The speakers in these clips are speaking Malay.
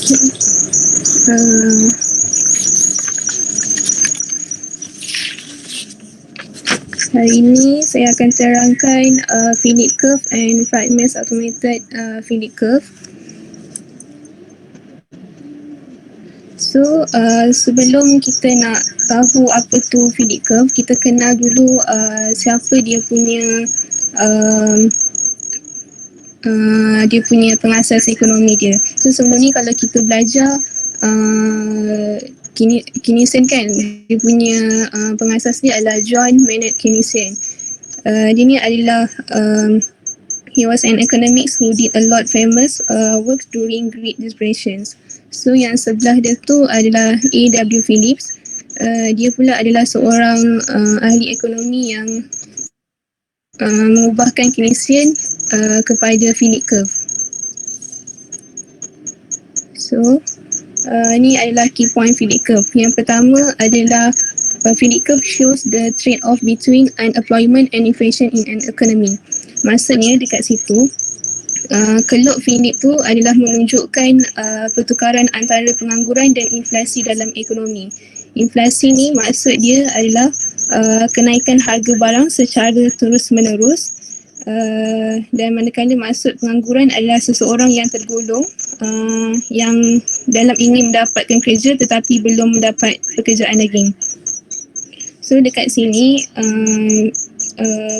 Uh, Hari ini saya akan terangkan Philip curve and Friedman's automated Philip curve. So sebelum kita nak tahu apa tu Philip curve, kita kenal dulu siapa dia punya pengasas ekonomi dia. So sebelum ni kalau kita belajar Keynesian kan, dia punya pengasas dia adalah John Maynard Keynesian. Dia ni adalah he was an economist who did a lot famous work during Great Depressions. So yang sebelah dia tu adalah A.W. Phillips. Dia pula adalah seorang ahli ekonomi yang mengubahkan Keynesian kepada Philip curve. So ni adalah key point Philip curve. Yang pertama adalah Philip curve shows the trade-off between unemployment and inflation in an economy. Maksudnya dekat situ keluk Philip tu adalah menunjukkan pertukaran antara pengangguran dan inflasi dalam ekonomi. Inflasi ni maksud dia adalah kenaikan harga barang secara terus menerus, dan manakala maksud pengangguran adalah seseorang yang tergolong yang dalam ingin mendapatkan kerja tetapi belum mendapat pekerjaan lagi. So dekat sini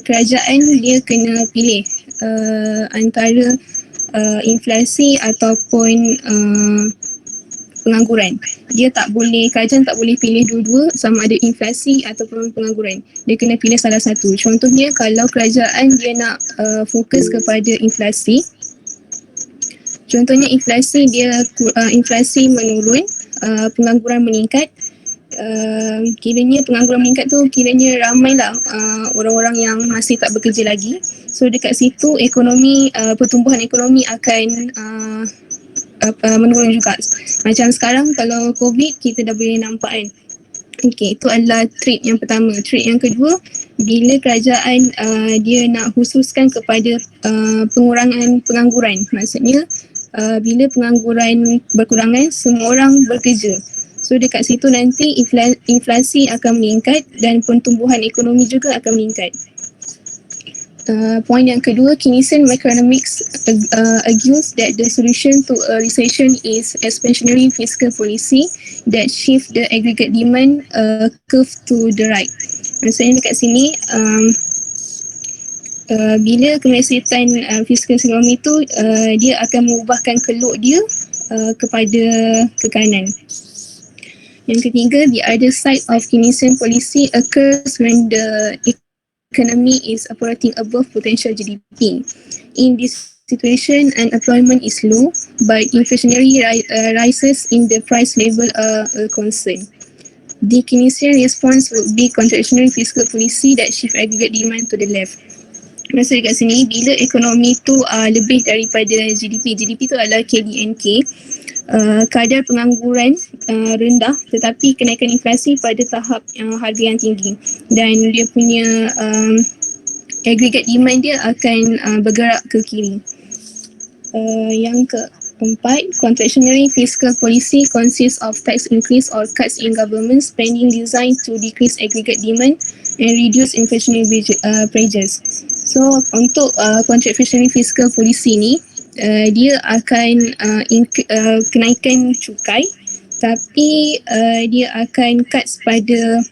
kerajaan dia kena pilih antara inflasi ataupun pengangguran. Kerajaan tak boleh pilih dua-dua sama ada inflasi ataupun pengangguran. Dia kena pilih salah satu. Contohnya kalau kerajaan dia nak fokus kepada inflasi, contohnya inflasi menurun, pengangguran meningkat. Kiranya pengangguran meningkat tu kiranya ramailah orang-orang yang masih tak bekerja lagi. So dekat situ pertumbuhan ekonomi akan menurun juga. Macam sekarang kalau COVID kita dah boleh nampak kan. Okey, itu adalah trait yang pertama. Trait yang kedua, bila kerajaan dia nak khususkan kepada pengurangan pengangguran. Maksudnya bila pengangguran berkurangan, semua orang bekerja. So dekat situ nanti inflasi akan meningkat dan pertumbuhan ekonomi juga akan meningkat. Point yang kedua, Keynesian economics argues that the solution to a recession is expansionary fiscal policy that shift the aggregate demand curve to the right. Maksudnya dekat sini bila kemerosot fiskal ekonomi tu dia akan mengubahkan keluk dia kepada ke kanan. Yang ketiga, the other side of Keynesian policy occurs when the economy is operating above potential GDP. In this situation, unemployment is low, but inflationary rises in the price level are a concern. The Keynesian response would be contractionary fiscal policy that shift aggregate demand to the left. Maksud dekat sini, bila ekonomi tu lebih daripada GDP tu adalah KDNK, kadar pengangguran rendah tetapi kenaikan inflasi pada tahap harga yang tinggi dan dia punya aggregate demand dia akan bergerak ke kiri. Yang keempat, contractionary fiscal policy consists of tax increase or cuts in government spending designed to decrease aggregate demand and reduce inflationary pressures. So untuk contractionary fiscal policy ni dia akan kenaikan cukai tapi dia akan cuts pada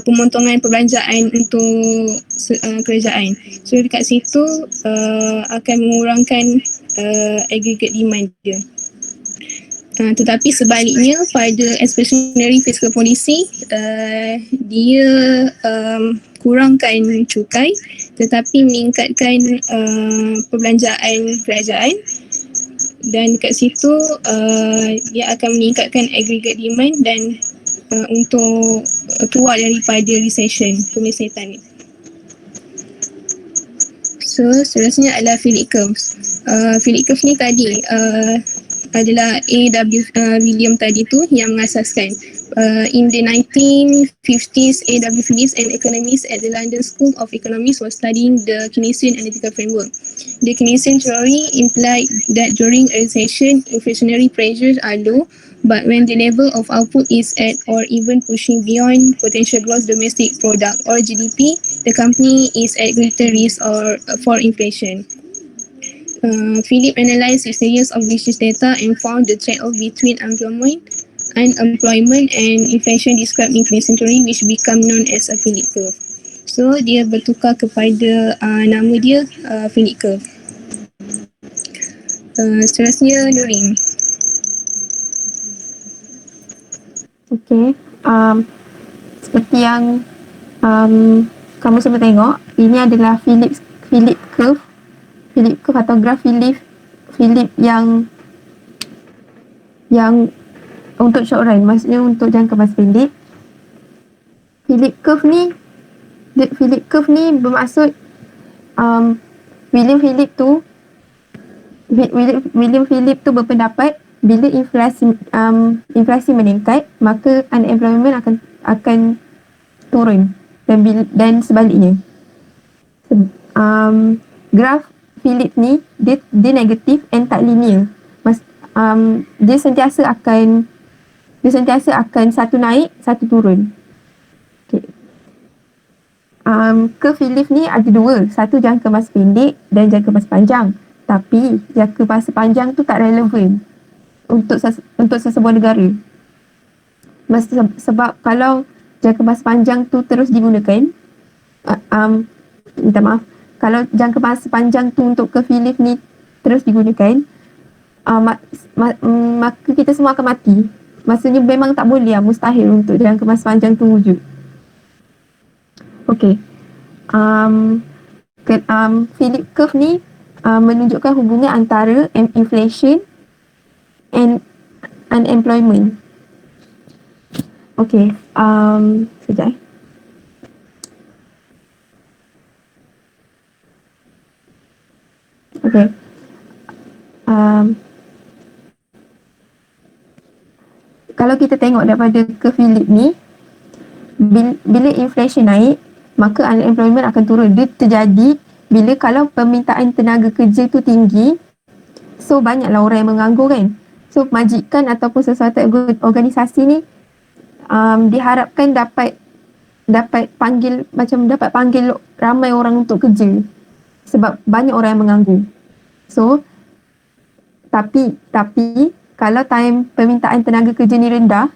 pemotongan perbelanjaan untuk kerajaan. So dekat situ akan mengurangkan aggregate demand dia. Tetapi sebaliknya pada expansionary fiscal policy dia kurangkan cukai tetapi meningkatkan perbelanjaan kerajaan dan dekat situ dia akan meningkatkan aggregate demand dan untuk keluar daripada kemerosotan ni. So seterusnya adalah Philip curve. Philip curve ni tadi adalah A.W. William tadi tu yang mengasaskan. In the 1950s, A.W. Phillips, an economist at the London School of Economics, was studying the Keynesian analytical framework. The Keynesian theory implied that during a recession, inflationary pressures are low, but when the level of output is at or even pushing beyond potential gross domestic product or GDP, the company is at greater risk for inflation. Philip analyzed 6 years of business data and found the trade-off between unemployment and inflation described in Keynesian theory, which become known as a Philip curve. So dia bertukar kepada nama dia Philip curve. Seterusnya Nurin. Okay, seperti yang kamu semua tengok, ini adalah Philip curve atau graf Philip yang untuk short run, maksudnya untuk jangka masa pendek. Philip curve ni bermaksud William Philip tu berpendapat bila inflasi meningkat, maka unemployment akan turun dan sebaliknya. Graf Philip ni dia negatif and tak linear. Dia sentiasa akan satu naik, satu turun. Okay. Curve Philip ni ada dua, satu jangka masa pendek dan jangka masa panjang. Tapi jangka masa panjang tu tak relevan untuk sesebuah negara. Sebab kalau jangka masa panjang tu terus digunakan, minta maaf, kalau jangka masa panjang tu untuk curve Philip ni terus digunakan, maka kita semua akan mati. Maksudnya memang tak boleh, mustahil untuk jangka masa panjang tu wujud. Okay. Philip curve ni menunjukkan hubungan antara inflation and unemployment. Okay. Sekejap. Okay. Kalau kita tengok daripada curve Philip ni, bila inflation naik, maka unemployment akan turun. Dia terjadi bila kalau permintaan tenaga kerja tu tinggi, so banyaklah orang yang menganggur kan. So majikan ataupun sesuatu organisasi ni diharapkan dapat panggil ramai orang untuk kerja sebab banyak orang yang menganggur. So tapi kalau time permintaan tenaga kerja ni rendah,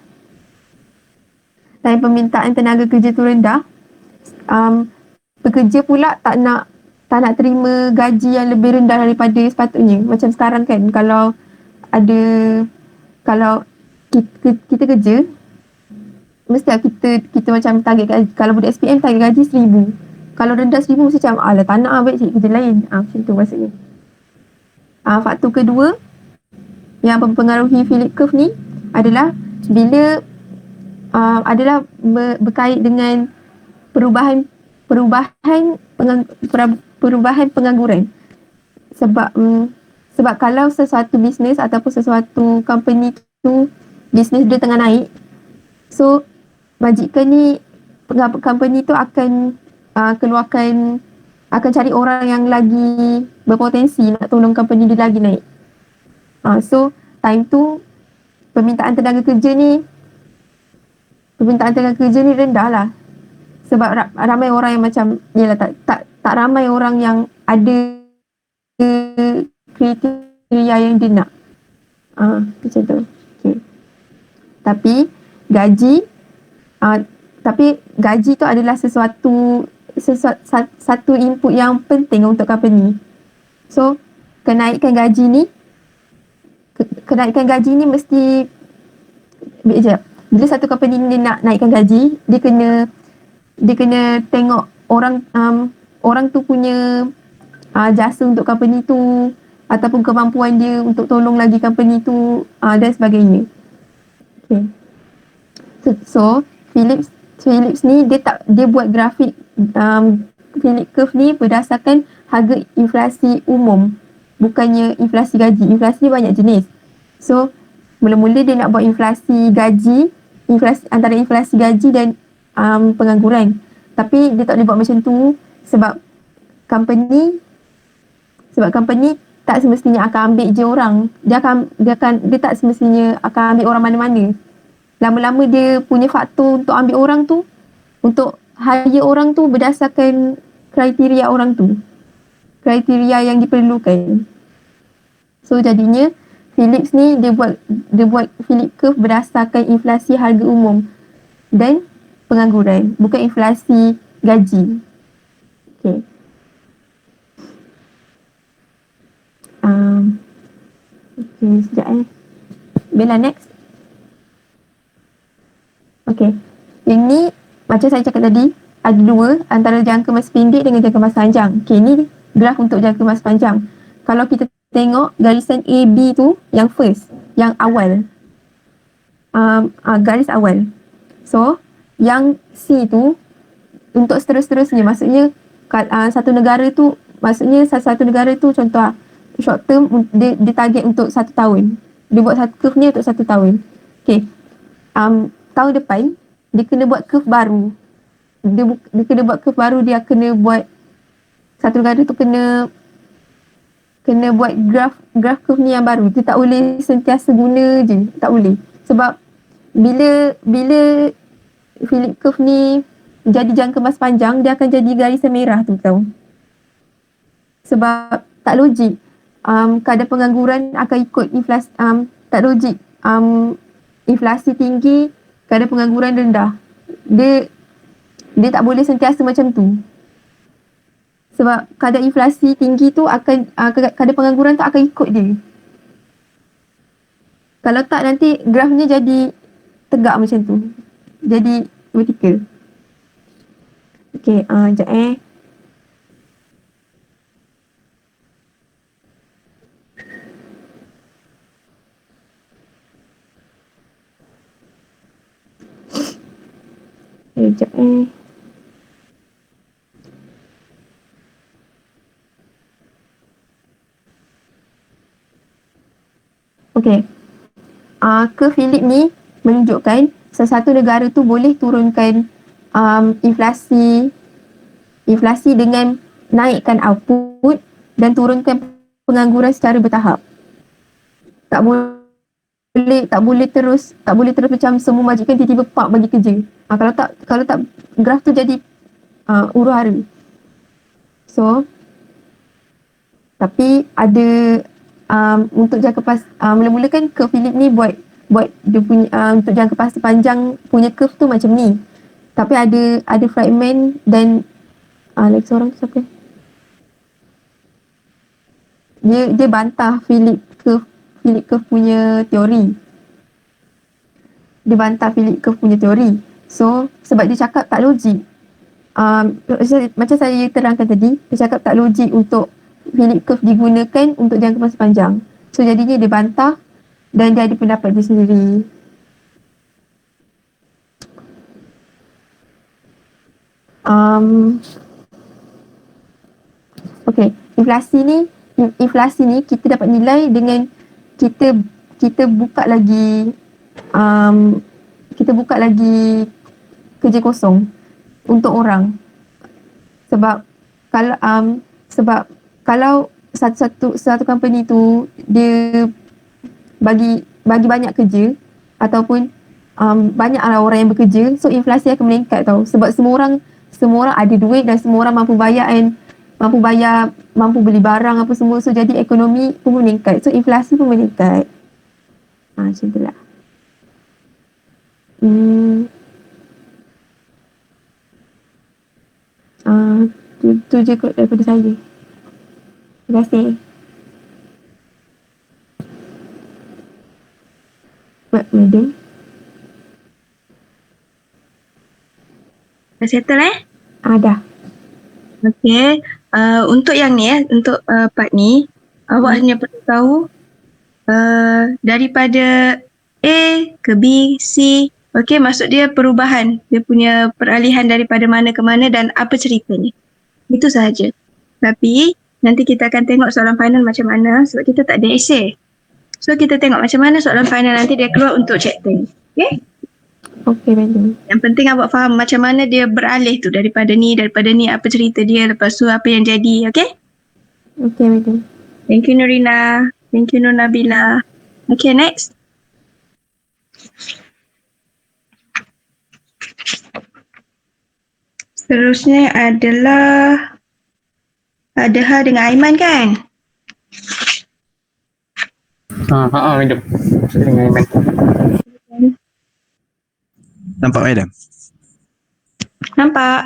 pekerja pula tak nak terima gaji yang lebih rendah daripada sepatutnya. Macam sekarang kan, kalau kita kerja, mesti kita macam target gaji. Kalau budak SPM target gaji 1,000. Kalau rendah 1,000 mesti macam alah tak nak, baik cari kerja lain. Macam tu maksudnya. Faktor kedua yang mempengaruhi Philip curve ni adalah bila berkait dengan perubahan pengangguran. Sebab kalau sesuatu bisnes ataupun sesuatu company tu bisnes dia tengah naik, so majikan ni, company tu akan cari orang yang lagi berpotensi nak tolong company dia lagi naik. So time tu permintaan tenaga kerja ni rendah lah. Sebab ramai orang yang macam, yelah tak ramai orang yang ada kriteria yang dia nak. Macam tu. Okay. Tapi gaji tu adalah satu input yang penting untuk company. So kenaikan gaji ni mesti bila satu company ni nak naikkan gaji, dia kena tengok orang tu punya jasa untuk company tu ataupun kemampuan dia untuk tolong lagi company tu dan sebagainya. Okay. So Phillips ni dia buat grafik Philip curve ni berdasarkan harga inflasi umum, bukannya inflasi gaji. Inflasi ni banyak jenis. So mula-mula dia nak buat inflasi gaji, antara inflasi gaji dan pengangguran. Tapi dia tak boleh buat macam tu sebab company tak semestinya akan ambil je orang. Dia tak semestinya akan ambil orang mana-mana. Lama-lama dia punya faktor untuk ambil orang tu, untuk hire orang tu berdasarkan kriteria orang tu. Kriteria yang diperlukan. So jadinya Philips ni dia buat Philip curve berdasarkan inflasi harga umum dan pengangguran, bukan inflasi gaji. Okay. Okay, sekejap Bella, next. Okay. Yang ni, macam saya cakap tadi, ada dua, antara jangka masa pendek dengan jangka masa panjang. Okay, ni graf untuk jangka masa panjang. Kalau kita tengok garisan AB tu, yang first, yang awal. Garis awal. So, yang C tu, untuk seterus-terusnya, maksudnya satu negara tu, satu negara tu contoh short term, dia target untuk 1 tahun. Dia buat satu curve ni untuk 1 tahun. Okay. Tahun depan, dia kena buat curve baru. Dia kena buat curve baru, dia kena buat, satu negara tu kena buat graf curve ni yang baru. Dia tak boleh sentiasa guna je. Tak boleh. Sebab bila Philip curve ni jadi jangka masa panjang, dia akan jadi garisan merah tu tau. Sebab tak logik. Kadar pengangguran akan ikut inflasi. Tak logik. Inflasi tinggi, kadar pengangguran rendah. Dia tak boleh sentiasa macam tu. Sebab kadar inflasi tinggi tu kadar pengangguran tu akan ikut dia. Kalau tak nanti grafnya jadi tegak macam tu. Jadi vertical. Okay, sekejap Sekejap Okay. Curve Philip ni menunjukkan sesuatu negara tu boleh turunkan inflasi dengan naikkan output dan turunkan pengangguran secara bertahap. Tak boleh terus macam semua majikan tiba-tiba pak bagi kerja. Kalau tak graf tu jadi huru-hara. So tapi ada untuk jangka mula-mula kan curve Philip ni buat dia punya untuk jangka masa panjang punya curve tu macam ni. Tapi ada fragment dan lagi seorang tu siapa? Dia bantah Philip curve punya teori. Dia bantah Philip curve punya teori. So sebab dia cakap tak logik. Macam saya terangkan tadi, dia cakap tak logik untuk Philip curve digunakan untuk jangka masa panjang. So jadinya dia bantah dan dia ada pendapat dia sendiri. Okay, inflasi ni kita dapat nilai dengan kita buka lagi kerja kosong untuk orang. Sebab kalau satu company tu dia bagi banyak kerja ataupun banyaklah orang yang bekerja, so inflasi akan meningkat tau. Sebab semua orang ada duit dan semua orang mampu beli barang apa semua, so jadi ekonomi pun meningkat, so inflasi pun meningkat. Macam tu lah. Tu je kot daripada saya. Terima kasih. Madam. Dah settle Dah. Okay. Untuk yang ni untuk part ni, awak hanya perlu tahu daripada A ke B, C. Okay, maksud dia perubahan. Dia punya peralihan daripada mana ke mana dan apa ceritanya. Itu sahaja. Tapi nanti kita akan tengok soalan final macam mana sebab kita tak ada essay. So kita tengok macam mana soalan final nanti dia keluar untuk chapter ni. Okay? Okey, madam. Yang penting awak faham macam mana dia beralih tu daripada ni, apa cerita dia, lepas tu apa yang jadi. Okay? Okey, madam. Thank you Nurina. Thank you Nur Nabila. Okay, next. Seterusnya adalah Adha dengan Aiman kan? Madam. Dengan Aiman. Nampak madam? Nampak?